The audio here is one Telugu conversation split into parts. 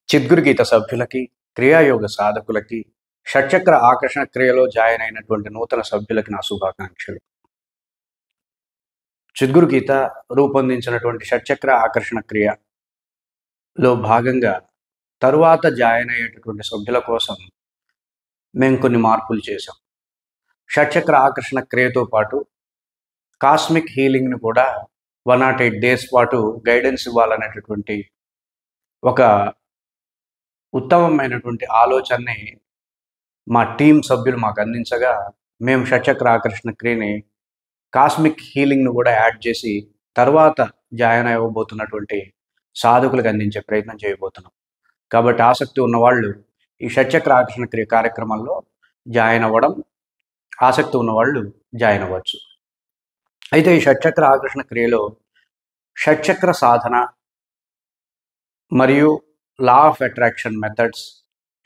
చిద్గురు గీత సభ్యులకి, క్రియాయోగ సాధకులకి, షట్చక్ర ఆకర్షణ క్రియలో జాయిన్ అయినటువంటి నూతన సభ్యులకి నా శుభాకాంక్షలు. చిద్గురు గీత రూపొందించినటువంటి షట్చక్ర ఆకర్షణ క్రియలో భాగంగా తరువాత జాయిన్ అయ్యేటటువంటి సభ్యుల కోసం మేము కొన్ని మార్పులు చేశాం. షట్చక్ర ఆకర్షణ క్రియతో పాటు కాస్మిక్ హీలింగ్‌ని కూడా 108 డేస్ పాటు గైడెన్స్ ఇవ్వాలనేటటువంటి ఒక ఉత్తమమైనటువంటి ఆలోచనని మా టీమ్ సభ్యులు మాకు అందించగా, మేము షట్చక్ర ఆకర్షణ క్రియని కాస్మిక్ హీలింగ్‌ను కూడా యాడ్ చేసి తర్వాత జాయిన్ అవ్వబోతున్నటువంటి సాధకులకు అందించే ప్రయత్నం చేయబోతున్నాం. కాబట్టి ఆసక్తి ఉన్నవాళ్ళు ఈ షట్చక్ర ఆకర్షణ క్రియ కార్యక్రమంలో జాయిన్ అవ్వడం, ఆసక్తి ఉన్నవాళ్ళు జాయిన్ అవ్వచ్చు. అయితే ఈ షట్చక్ర ఆకర్షణ క్రియలో షట్చక్ర సాధన మరియు లా ఆఫ్ అట్రాక్షన్ మెథడ్స్,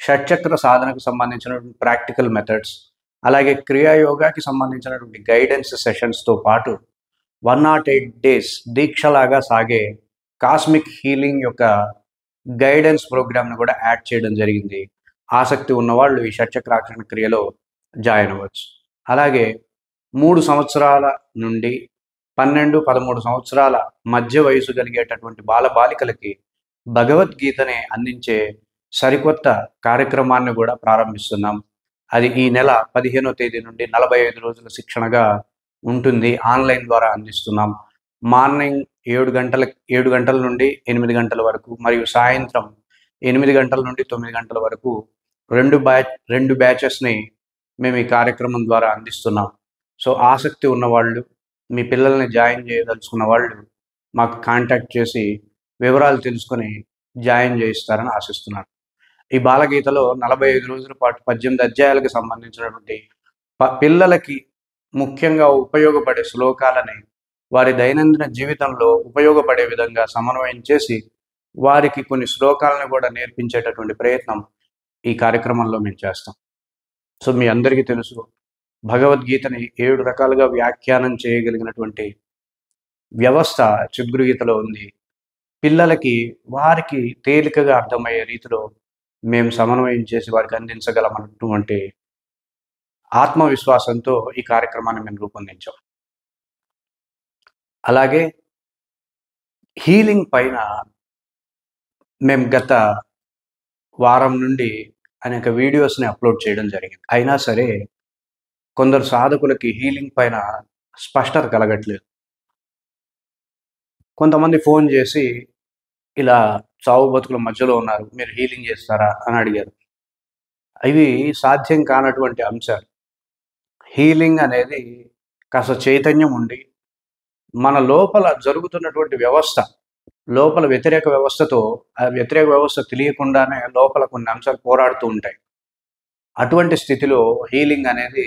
షట్చక్ర సాధనకు సంబంధించినటువంటి ప్రాక్టికల్ మెథడ్స్, అలాగే క్రియాయోగాకి సంబంధించినటువంటి గైడెన్స్ సెషన్స్తో పాటు 108 డేస్ దీక్షలాగా సాగే కాస్మిక్ హీలింగ్ యొక్క గైడెన్స్ ప్రోగ్రామ్ను కూడా యాడ్ చేయడం జరిగింది. ఆసక్తి ఉన్నవాళ్ళు ఈ షట్చక్ర ఆకర్షణ క్రియలో జాయిన్ అవ్వచ్చు. అలాగే 3 సంవత్సరాల నుండి 12, 13 సంవత్సరాల మధ్య వయసు కలిగేటటువంటి బాలబాలికలకి భగవద్గీతని అందించే సరికొత్త కార్యక్రమాన్ని కూడా ప్రారంభిస్తున్నాం. అది ఈ నెల 15వ తేదీ నుండి 45 రోజుల శిక్షణగా ఉంటుంది. ఆన్లైన్ ద్వారా అందిస్తున్నాం. మార్నింగ్ 7 గంటల నుండి 8 గంటల వరకు, మరియు సాయంత్రం 8 గంటల నుండి 9 గంటల వరకు 2 బ్యాచెస్ని మేము ఈ కార్యక్రమం ద్వారా అందిస్తున్నాం. సో ఆసక్తి ఉన్నవాళ్ళు, మీ పిల్లల్ని జాయిన్ చేయదలుచుకున్న వాళ్ళు మాకు కాంటాక్ట్ చేసి వివరాలు తెలుసుకొని జాయిన్ చేయిస్తారని ఆశిస్తున్నాను. ఈ బాలగీతలో 45 రోజుల పాటు 18 అధ్యాయాలకు సంబంధించినటువంటి పిల్లలకి ముఖ్యంగా ఉపయోగపడే శ్లోకాలని వారి దైనందిన జీవితంలో ఉపయోగపడే విధంగా సమన్వయం చేసి వారికి కొన్ని శ్లోకాలను కూడా నేర్పించేటటువంటి ప్రయత్నం ఈ కార్యక్రమంలో మేము చేస్తాం. సో మీ అందరికీ తెలుసు, భగవద్గీతని 7 రకాలుగా వ్యాఖ్యానం చేయగలిగినటువంటి వ్యవస్థ చిద్గురు గీతలో ఉంది. పిల్లలకి వారికి తేలికగా అర్థమయ్యే రీతిలో మేము సమన్వయం చేసి వారికి అందించగలమన్నటువంటి ఆత్మవిశ్వాసంతో ఈ కార్యక్రమాన్ని మేము రూపొందించాం. అలాగే హీలింగ్ పైన మేము గత వారం నుండి అనేక వీడియోస్ని అప్లోడ్ చేయడం జరిగింది. అయినా సరే కొందరు సాధకులకి హీలింగ్ పైన స్పష్టత కలగట్లేదు. కొంతమంది ఫోన్ చేసి ఇలా చావు బతుకుల మధ్యలో ఉన్నారు, మీరు హీలింగ్ చేస్తారా అని అడిగారు. ఇవి సాధ్యం కానటువంటి అంశాలు. హీలింగ్ అనేది కాస్త చైతన్యం ఉండి మన లోపల జరుగుతున్నటువంటి వ్యవస్థ, లోపల వ్యతిరేక వ్యవస్థతో, ఆ వ్యతిరేక వ్యవస్థ తెలియకుండానే లోపల కొన్ని అంశాలు పోరాడుతూ ఉంటాయి. అటువంటి స్థితిలో హీలింగ్ అనేది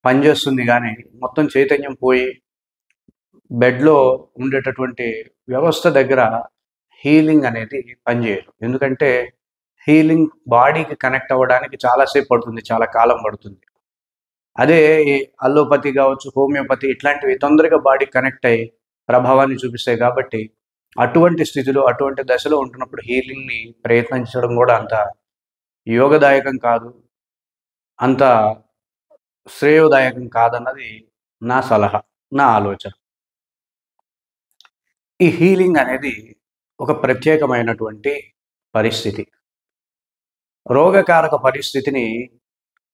పనిచేస్తుంది. కానీ మొత్తం చైతన్యం పోయి బెడ్లో ఉండేటటువంటి వ్యవస్థ దగ్గర హీలింగ్ అనేది పనిచేయదు. ఎందుకంటే హీలింగ్ బాడీకి కనెక్ట్ అవ్వడానికి చాలాసేపు పడుతుంది, చాలా కాలం పడుతుంది. అదే ఈ అల్లోపతి కావచ్చు, హోమియోపతి ఇట్లాంటివి తొందరగా బాడీ కనెక్ట్ అయ్యి ప్రభావాన్ని చూపిస్తాయి. కాబట్టి అటువంటి స్థితిలో, అటువంటి దశలో ఉంటున్నప్పుడు హీలింగ్ని ప్రయత్నించడం కూడా అంత యోగదాయకం కాదు, అంత శ్రేయోదాయకం కాదన్నది నా సలహా, నా ఆలోచన. ఈ హీలింగ్ అనేది ఒక ప్రత్యేకమైనటువంటి పరిస్థితి. రోగకారక పరిస్థితిని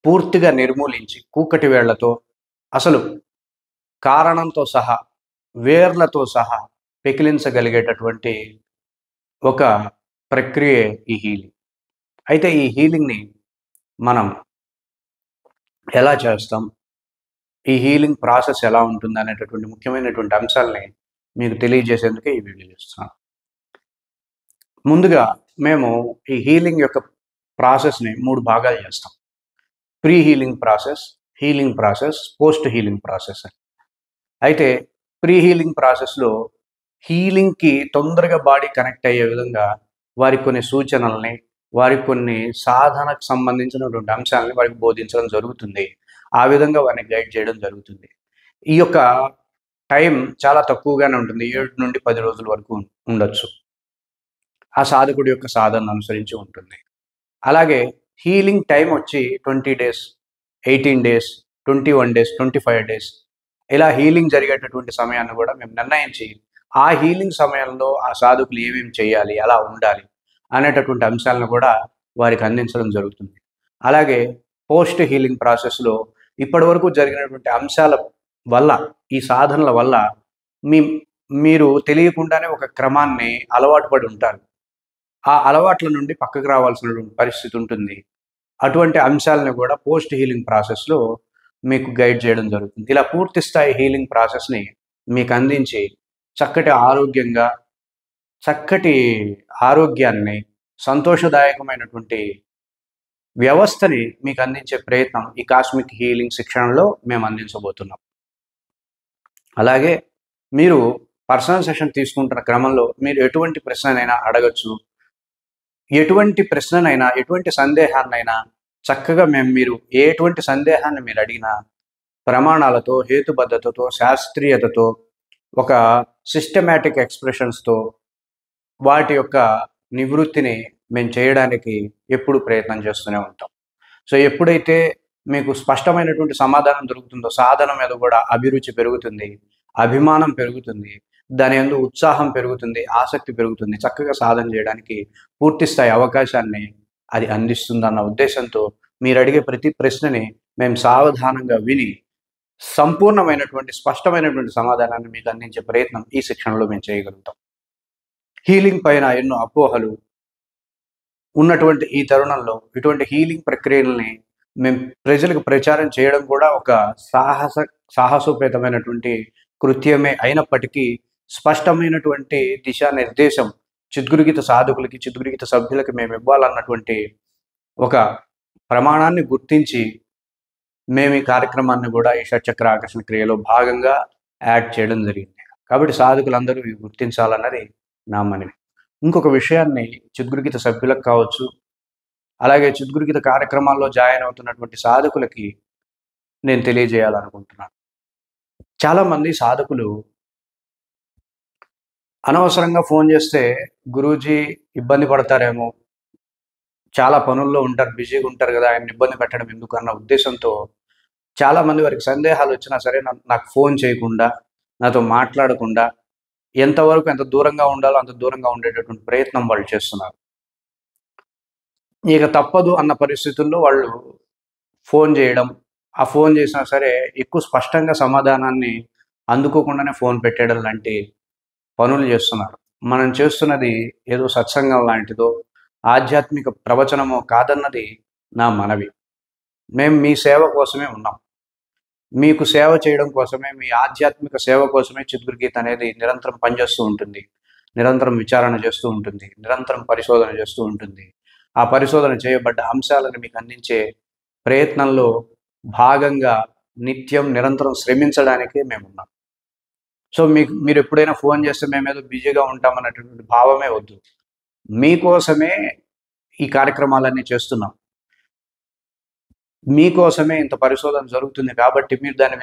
పూర్తిగా నిర్మూలించి కూకటి వేళ్లతో, అసలు కారణంతో సహా, వేర్లతో సహా పెకిలించగలిగేటటువంటి ఒక ప్రక్రియే ఈ హీలింగ్. అయితే ఈ హీలింగ్ని మనం ఎలా చేస్తాం, ఈ హీలింగ్ ప్రాసెస్ ఎలా ఉంటుంది అనేటటువంటి ముఖ్యమైనటువంటి అంశాలని మీకు తెలియజేసేందుకే ఈ వీడియో చేస్తున్నాను. ముందుగా మేము ఈ హీలింగ్ యొక్క ప్రాసెస్ని 3 భాగాలు చేస్తాం. Pre healing process, healing process, post healing process. అయితే ప్రీ హీలింగ్ ప్రాసెస్లో హీలింగ్కి తొందరగా బాడీ కనెక్ట్ అయ్యే విధంగా వారికి కొన్ని సూచనల్ని, వారికి కొన్ని సాధనకు సంబంధించినటువంటి అంశాలని వారికి బోధించడం జరుగుతుంది. ఆ విధంగా వారిని గైడ్ చేయడం జరుగుతుంది. ఈ యొక్క టైం చాలా తక్కువగానే ఉంటుంది. 7 నుండి 10 రోజుల వరకు ఉండొచ్చు. ఆ సాధకుడి యొక్క సాధనను అనుసరించి ఉంటుంది. అలాగే హీలింగ్ టైం వచ్చి 20 డేస్, 18 డేస్, 21 డేస్, 25 డేస్ ఇలా హీలింగ్ జరిగేటటువంటి సమయాన్ని కూడా మేము నిర్ణయించి, ఆ హీలింగ్ సమయంలో ఆ సాధకులు ఏమేమి చేయాలి, ఎలా ఉండాలి అనేటటువంటి అంశాలను కూడా వారికి అందించడం జరుగుతుంది. అలాగే పోస్ట్ హీలింగ్ ప్రాసెస్‌లో ఇప్పటివరకు జరిగినటువంటి అంశాల వల్ల, ఈ సాధనల వల్ల మీ మీరు తెలియకుండానే ఒక క్రమాన్ని అలవాటు పడి ఉంటారు. ఆ అలవాట్ల నుండి పక్కకు రావాల్సినటువంటి పరిస్థితి ఉంటుంది. అటువంటి అంశాలను కూడా పోస్ట్ హీలింగ్ ప్రాసెస్‌లో మీకు గైడ్ చేయడం జరుగుతుంది. ఇలా పూర్తి స్థాయి హీలింగ్ ప్రాసెస్‌ని మీకు అందించి చక్కటి ఆరోగ్యాన్ని, సంతోషదాయకమైనటువంటి వ్యవస్థని మీకు అందించే ప్రయత్నం ఈ కాస్మిక్ హీలింగ్ శిక్షణలో మేము అందించబోతున్నాం. అలాగే మీరు పర్సనల్ సెషన్ తీసుకుంటున్న క్రమంలో మీరు ఎటువంటి ప్రశ్ననైనా అడగొచ్చు. ఎటువంటి సందేహాన్నైనా చక్కగా మీరు ఎటువంటి సందేహాన్ని మీరు అడిగినా ప్రమాణాలతో, హేతుబద్ధతతో, శాస్త్రీయతతో, ఒక సిస్టమాటిక్ ఎక్స్‌ప్రెషన్స్‌తో వాటి యొక్క నివృత్తిని మేము చేయడానికి ఎప్పుడు ప్రయత్నం చేస్తూనే ఉంటాం. సో, ఎప్పుడైతే మీకు స్పష్టమైనటువంటి సమాధానం దొరుకుతుందో సాధన మీద కూడా అభిరుచి పెరుగుతుంది, అభిమానం పెరుగుతుంది, దాని యందు ఉత్సాహం పెరుగుతుంది, ఆసక్తి పెరుగుతుంది. చక్కగా సాధన చేయడానికి పూర్తి స్థాయి అవకాశాన్ని అది అందిస్తుందన్న ఉద్దేశంతో మీరు అడిగే ప్రతి ప్రశ్నని మేము సావధానంగా విని సంపూర్ణమైనటువంటి, స్పష్టమైనటువంటి సమాధానాన్ని మీకు అందించే ప్రయత్నం ఈ శిక్షణలో మేము చేయగలుగుతాం. హీలింగ్ పైన ఎన్నో అపోహలు ఉన్నటువంటి ఈ తరుణంలో ఇటువంటి హీలింగ్ ప్రక్రియలని మేము ప్రజలకు ప్రచారం చేయడం కూడా ఒక సాహసోపేతమైనటువంటి కృత్యమే అయినప్పటికీ స్పష్టమైనటువంటి దిశానిర్దేశం చిద్గురుగీత సాధకులకి, చిద్గురుగీత సభ్యులకి మేము ఇవ్వాలన్నటువంటి ఒక ప్రమాణాన్ని గుర్తించి మేము ఈ కార్యక్రమాన్ని కూడా ఈ షట్చక్ర ఆకర్షణ క్రియలో భాగంగా యాడ్ చేయడం జరిగింది. కాబట్టి సాధకులందరూ ఇవి గుర్తించాలన్నది నా మనవి. ఇంకొక విషయాన్ని చిద్గురుగీత సభ్యులకు కావచ్చు, అలాగే చిద్గురుగీత కార్యక్రమాల్లో జాయిన్ అవుతున్నటువంటి సాధకులకి నేను తెలియజేయాలనుకుంటున్నాను. చాలామంది సాధకులు అనవసరంగా ఫోన్ చేస్తే గురూజీ ఇబ్బంది పడతారేమో, చాలా పనుల్లో ఉంటారు, బిజీగా ఉంటారు కదా, ఆయన్ని ఇబ్బంది పెట్టడం ఎందుకు అన్న ఉద్దేశంతో చాలామంది వారికి సందేహాలు వచ్చినా సరే నాకు ఫోన్ చేయకుండా, నాతో మాట్లాడకుండా ఎంత దూరంగా ఉండాలో అంత దూరంగా ఉండేటటువంటి ప్రయత్నం వాళ్ళు చేస్తున్నారు. ఇక తప్పదు అన్న పరిస్థితుల్లో వాళ్ళు ఫోన్ చేయడం, ఆ ఫోన్ చేసినా సరే ఎక్కువ స్పష్టంగా సమాధానాన్ని అందుకోకుండానే ఫోన్ పెట్టేయడం లాంటి పనులు చేస్తున్నారు. మనం చేస్తున్నది ఏదో సత్సంగం లాంటిదో, ఆధ్యాత్మిక ప్రవచనమో కాదన్నది నా మనవి. మేము మీ సేవ కోసమే ఉన్నాం. మీకు సేవ చేయడం కోసమే, మీ ఆధ్యాత్మిక సేవ కోసమే చిద్గురుగీత అనేది నిరంతరం పనిచేస్తూ ఉంటుంది. నిరంతరం విచారణ చేస్తూ ఉంటుంది. నిరంతరం పరిశోధన చేస్తూ ఉంటుంది. ఆ పరిశోధన చేయబడ్డ అంశాలను మీకు అందించే ప్రయత్నంలో భాగంగా నిత్యం నిరంతరం శ్రమించడానికే మేమున్నాం. సో, మీరు ఎప్పుడైనా ఫోన్ చేస్తే మేమేదో బిజీగా ఉంటామన్నటువంటి భావమే వద్దు. మీకోసమే ఈ కార్యక్రమాలన్నీ చేస్తున్నాం. మీకోసమే ఇంత పరిశోధన జరుగుతుంది కాబట్టి మీరు దాన్ని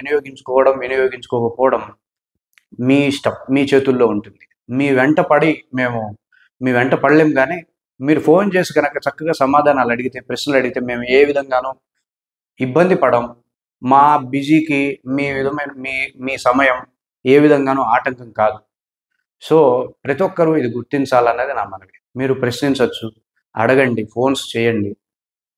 వినియోగించుకోకపోవడం మీ ఇష్టం, మీ చేతుల్లో ఉంటుంది. మీ వెంట పడలేం గానీ, మీరు ఫోన్ చేసి కనుక చక్కగా సమాధానాలు అడిగితే, ప్రశ్నలు అడిగితే మేము ఏ విధంగానూ ఇబ్బంది పడం. మా బిజీకి మీ సమయం ఏ విధంగానూ ఆటంకం కాదు. సో, ప్రతి ఒక్కరూ ఇది గుర్తించాలన్నది నా మనవి. మీరు ప్రశ్నించొచ్చు, అడగండి, ఫోన్స్ చేయండి.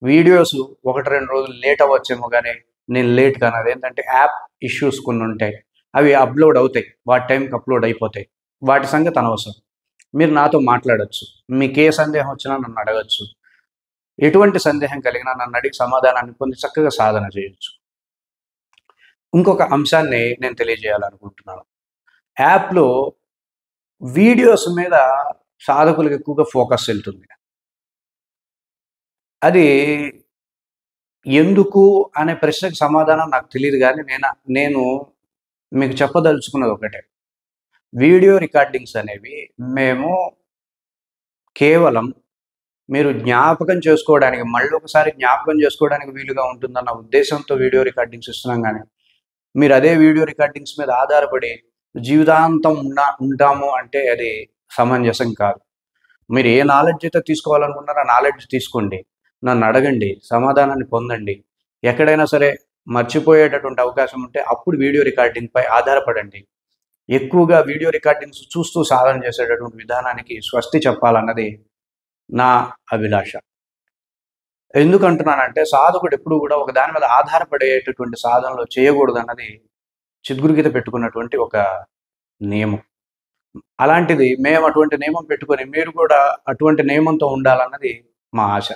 వీడియోస్ 1, 2 రోజులు లేట్ అవ్వచ్చేమో గానీ, నేను లేట్ కాను. అదేంటంటే యాప్ ఇష్యూస్ కొన్ని ఉంటాయి. అవి అప్‌లోడ్ అవుతాయి. వాటి టైంకి అప్‌లోడ్ అయిపోతాయి. వాటి సంగతి అనవసరం. మీరు నాతో మాట్లాడొచ్చు. మీకే సందేహం వచ్చినా నన్ను అడగొచ్చు. ఎటువంటి సందేహం కలిగినా నన్ను అడిగి సమాధానాన్ని పొంది చక్కగా సాధన చేయొచ్చు. ఇంకొక అంశాన్ని నేను తెలియజేయాలనుకుంటున్నాను. యాప్‌లో వీడియోస్ మీద సాధకులకు ఎక్కువగా ఫోకస్ వెళ్తుంది. అది ఎందుకు అనే ప్రశ్నకు సమాధానం నాకు తెలీదు గానీ, నేను మీకు చెప్పదలుచుకున్నది ఒకటే. వీడియో రికార్డింగ్స్ అనేవి మేము కేవలం మీరు జ్ఞాపకం చేసుకోవడానికి, మళ్ళొకసారి జ్ఞాపకం చేసుకోవడానికి వీలుగా ఉంటుందన్న ఉద్దేశంతో వీడియో రికార్డింగ్స్ ఇస్తున్నాం గానీ, మీరు అదే వీడియో రికార్డింగ్స్ మీద ఆధారపడి జీవితాంతం ఉంటాము అంటే అది సమంజసం కాదు. మీరు ఏ నాలెడ్జ్ అయితే తీసుకోవాలనుకున్నారో ఆ నాలెడ్జ్ తీసుకోండి, నన్ను అడగండి, సమాధానాన్ని పొందండి. ఎక్కడైనా సరే మర్చిపోయేటటువంటి అవకాశం ఉంటే అప్పుడు వీడియో రికార్డింగ్‌పై ఆధారపడండి. ఎక్కువగా వీడియో రికార్డింగ్స్ చూస్తూ సాధన చేసేటటువంటి విధానానికి స్వస్తి చెప్పాలన్నది నా అభిలాష. ఎందుకంటున్నానంటే సాధకుడు ఎప్పుడు కూడా ఒక దాని మీద ఆధారపడేటటువంటి సాధనలు చేయకూడదన్నది చిద్గురు పెట్టుకున్నటువంటి ఒక నియమం. అలాంటిది మేము అటువంటి నియమం పెట్టుకొని మీరు కూడా అటువంటి నియమంతో ఉండాలన్నది మా ఆశ.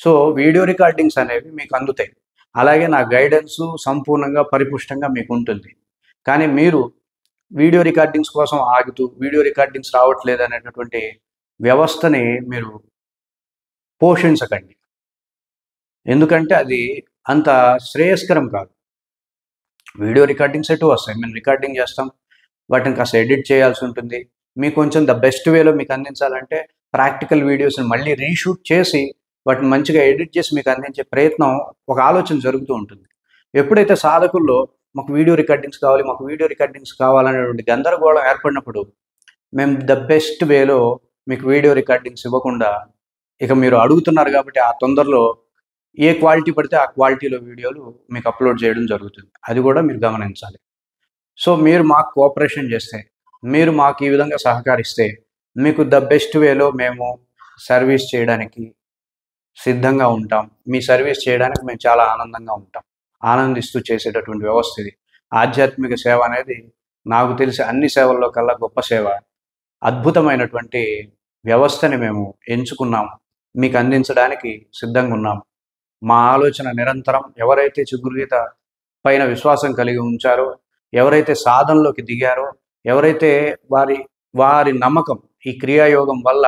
సో, వీడియో రికార్డింగ్స్ అనేవి మీకు అందుతాయి. అలాగే నా గైడెన్సు సంపూర్ణంగా, పరిపుష్టంగా మీకుంటుంది. కానీ మీరు వీడియో రికార్డింగ్స్ కోసం ఆగుతూ, వీడియో రికార్డింగ్స్ రావట్లేదనేటటువంటి వ్యవస్థని మీరు పోషించకండి. ఎందుకంటే అది అంత శ్రేయస్కరం కాదు. వీడియో రికార్డింగ్స్ ఎటు వస్తాయి. మేము రికార్డింగ్ చేస్తాం. వాటిని కాస్త ఎడిట్ చేయాల్సి ఉంటుంది. మీకు కొంచెం ద బెస్ట్ వేలో మీకు అందించాలంటే ప్రాక్టికల్ వీడియోస్‌ని మళ్ళీ రీషూట్ చేసి వాటిని మంచిగా ఎడిట్ చేసి మీకు అందించే ప్రయత్నం, ఒక ఆలోచన జరుగుతూ ఉంటుంది. ఎప్పుడైతే సాధకుల్లో మాకు వీడియో రికార్డింగ్స్ కావాలి, మాకు వీడియో రికార్డింగ్స్ కావాలనేటువంటి గందరగోళం ఏర్పడినప్పుడు మేము ద బెస్ట్ వేలో మీకు వీడియో రికార్డింగ్స్ ఇవ్వకుండా, ఇక మీరు అడుగుతున్నారు కాబట్టి ఆ తొందరలో ఏ క్వాలిటీ పడితే ఆ క్వాలిటీలో వీడియోలు మీకు అప్లోడ్ చేయడం జరుగుతుంది. అది కూడా మీరు గమనించాలి. సో, మీరు మాకు కోఆపరేషన్ చేస్తే, మీరు మాకు ఈ విధంగా సహకరిస్తే, మీకు ద బెస్ట్ వేలో మేము సర్వీస్ చేయడానికి సిద్ధంగా ఉంటాం. మీ సర్వీస్ చేయడానికి మేము చాలా ఆనందంగా ఉంటాం. ఆనందిస్తూ చేసేటటువంటి వ్యవస్థ ఇది. ఆధ్యాత్మిక సేవ అనేది నాకు తెలిసి అన్ని సేవల్లో కల్లా గొప్ప సేవ. అద్భుతమైనటువంటి వ్యవస్థని మేము ఎంచుకున్నాం. మీకు అందించడానికి సిద్ధంగా ఉన్నాం. మా ఆలోచన నిరంతరం ఎవరైతే చిగురుగీత పైన విశ్వాసం కలిగి ఉంచారో, ఎవరైతే సాధనలోకి దిగారో, ఎవరైతే వారి నమ్మకం ఈ క్రియాయోగం వల్ల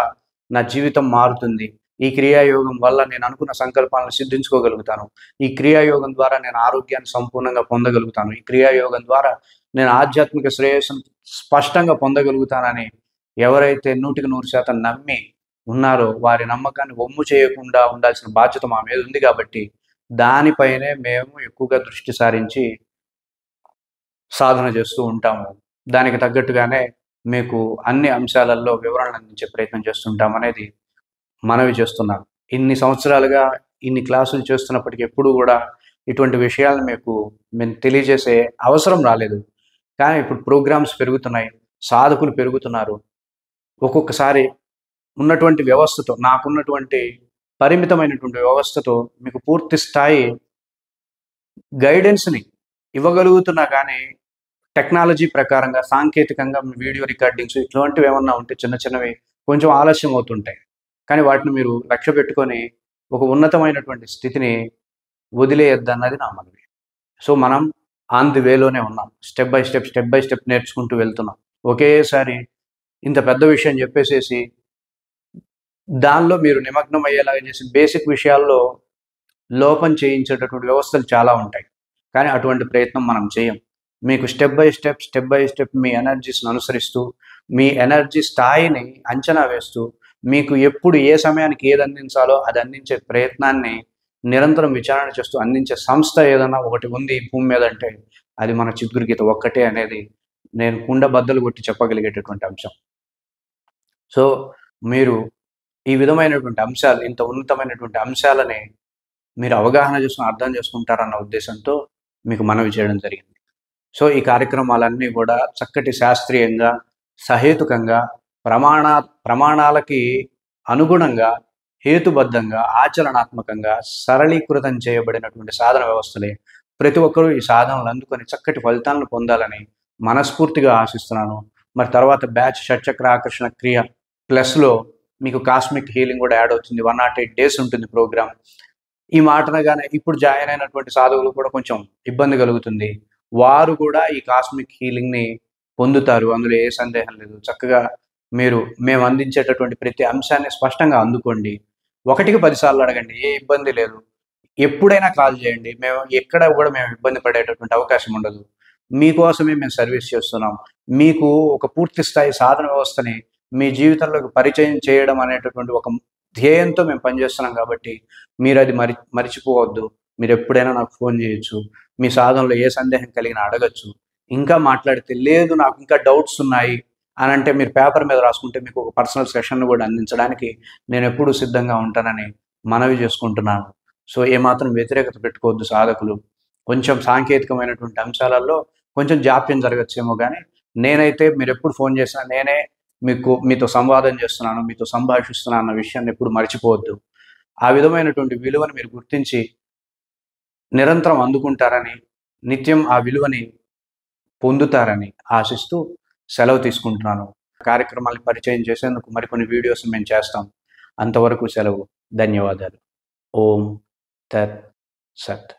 నా జీవితం మారుతుంది, ఈ క్రియాయోగం వల్ల నేను అనుకున్న సంకల్పాలను సిద్ధించుకోగలుగుతాను, ఈ క్రియాయోగం ద్వారా నేను ఆరోగ్యాన్ని సంపూర్ణంగా పొందగలుగుతాను, ఈ క్రియాయోగం ద్వారా నేను ఆధ్యాత్మిక శ్రేయస్సును స్పష్టంగా పొందగలుగుతానని ఎవరైతే 100% నమ్మి ఉన్నారో, వారి నమ్మకాన్ని వమ్ము చేయకుండా ఉండాల్సిన బాధ్యత మా మీద ఉంది కాబట్టి దానిపైనే మేము ఎక్కువగా దృష్టి సారించి సాధన చేస్తూ ఉంటాము. దానికి తగ్గట్టుగానే మీకు అన్ని అంశాలలో వివరణలు అందించే ప్రయత్నం చేస్తుంటామనేది మనవి చేస్తున్నాను. ఇన్ని సంవత్సరాలుగా ఇన్ని క్లాసులు చేస్తున్నప్పటికీ ఎప్పుడూ కూడా ఇటువంటి విషయాలను మేము తెలియజేసే అవసరం రాలేదు. కానీ ఇప్పుడు ప్రోగ్రామ్స్ పెరుగుతున్నాయి, సాధకులు పెరుగుతున్నారు. ఒక్కొక్కసారి ఉన్నటువంటి వ్యవస్థతో, నాకున్నటువంటి పరిమితమైనటువంటి వ్యవస్థతో మీకు పూర్తి స్థాయి గైడెన్స్‌ని ఇవ్వగలుగుతున్నా కానీ, టెక్నాలజీ ప్రకారంగా, సాంకేతికంగా వీడియో రికార్డింగ్స్ ఇట్లాంటివి ఏమన్నా ఉంటే చిన్న చిన్నవి కొంచెం ఆలస్యం అవుతుంటాయి. కానీ వాటిని మీరు లక్ష్య పెట్టుకొని ఒక ఉన్నతమైనటువంటి స్థితిని వదిలేయొద్దన్నది నా మనవి. సో, మనం ఆన్ ది వేలోనే ఉన్నాం. స్టెప్ బై స్టెప్ నేర్చుకుంటూ వెళ్తున్నాం. ఒకేసారి ఇంత పెద్ద విషయం చెప్పేసేసి దానిలో మీరు నిమగ్నం అయ్యేలాగా చేసి బేసిక్ విషయాల్లో లోపం చేయించేటటువంటి వ్యవస్థలు చాలా ఉంటాయి. కానీ అటువంటి ప్రయత్నం మనం చేయం. మీకు స్టెప్ బై స్టెప్ మీ ఎనర్జీస్‌ని అనుసరిస్తూ, మీ ఎనర్జీ స్థాయిని అంచనా వేస్తూ, మీకు ఎప్పుడు ఏ సమయానికి ఏది అందించాలో అది అందించే ప్రయత్నాన్ని నిరంతరం విచారణ చేస్తూ అందించే సంస్థ ఏదన్నా ఒకటి ఉంది ఈ భూమి మీద అంటే అది మన చిత్తూరు గీత ఒక్కటే అనేది నేను కుండ బద్దలు కొట్టి చెప్పగలిగేటటువంటి అంశం. సో, మీరు ఈ విధమైనటువంటి అంశాలు, ఇంత ఉన్నతమైనటువంటి అంశాలని మీరు అవగాహన చేసుకొని అర్థం చేసుకుంటారన్న ఉద్దేశంతో మీకు మనవి చేయడం జరిగింది. సో, ఈ కార్యక్రమాలన్నీ కూడా చక్కటి శాస్త్రీయంగా, సహేతుకంగా, ప్రమాణాలకి అనుగుణంగా, హేతుబద్ధంగా, ఆచరణాత్మకంగా సరళీకృతం చేయబడినటువంటి సాధన వ్యవస్థలే. ప్రతి ఒక్కరూ ఈ సాధనలు అందుకొని చక్కటి ఫలితాలను పొందాలని మనస్ఫూర్తిగా ఆశిస్తున్నాను. మరి తర్వాత బ్యాచ్ షట్చక్ర ఆకర్షణ క్రియ ప్లస్‌లో మీకు కాస్మిక్ హీలింగ్ కూడా యాడ్ అవుతుంది. 108 డేస్ ఉంటుంది ప్రోగ్రామ్. ఈ మాటనగానే ఇప్పుడు జాయిన్ అయినటువంటి సాధకులు కూడా కొంచెం ఇబ్బంది కలుగుతుంది. వారు కూడా ఈ కాస్మిక్ హీలింగ్‌ని పొందుతారు. అందులో ఏ సందేహం లేదు. చక్కగా మేము అందించేటటువంటి ప్రతి అంశాన్ని స్పష్టంగా అందుకోండి. 1కి 10 సార్లు అడగండి. ఏ ఇబ్బంది లేదు. ఎప్పుడైనా కాల్ చేయండి. ఎక్కడ కూడా మేము ఇబ్బంది పడేటటువంటి అవకాశం ఉండదు. మీకోసమే మేము సర్వీస్ చేస్తున్నాం. మీకు ఒక పూర్తి స్థాయి సాధన వ్యవస్థని మీ జీవితంలోకి పరిచయం చేయడం అనేటటువంటి ఒక ధ్యేయంతో మేము పనిచేస్తున్నాం కాబట్టి మీరది మరిచిపోవద్దు. మీరెప్పుడైనా నాకు ఫోన్ చేయొచ్చు. మీ సాధనలో ఏ సందేహం కలిగినా అడగొచ్చు. ఇంకా మాట్లాడితే లేదు నాకు ఇంకా డౌట్స్ ఉన్నాయి అని అంటే మీరు పేపర్ మీద రాసుకుంటే మీకు ఒక పర్సనల్ సెషన్ కూడా అందించడానికి నేను ఎప్పుడూ సిద్ధంగా ఉంటానని మనవి చేసుకుంటున్నాను. సో ఏమాత్రం వ్యతిరేకత పెట్టుకోవద్దు సాధకులు. కొంచెం సాంకేతికమైనటువంటి అంశాలలో కొంచెం జాప్యం జరగచ్చేమో కానీ నేనైతే మీరు ఎప్పుడు ఫోన్ చేసినా నేనే మీతో సంవాదం చేస్తున్నాను, మీతో సంభాషిస్తున్నాను అన్న విషయాన్ని ఎప్పుడు మర్చిపోవద్దు. ఆ విధమైనటువంటి విలువను మీరు గుర్తించి నిరంతరం అందుకుంటారని, నిత్యం ఆ విలువని పొందుతారని ఆశిస్తూ సెలవు తీసుకుంటున్నాను. కార్యక్రమాలను పరిచయం చేసేందుకు మరికొన్ని వీడియోస్ మేము చేస్తాం. అంతవరకు సెలవు. ధన్యవాదాలు. ఓం తత్ సత్.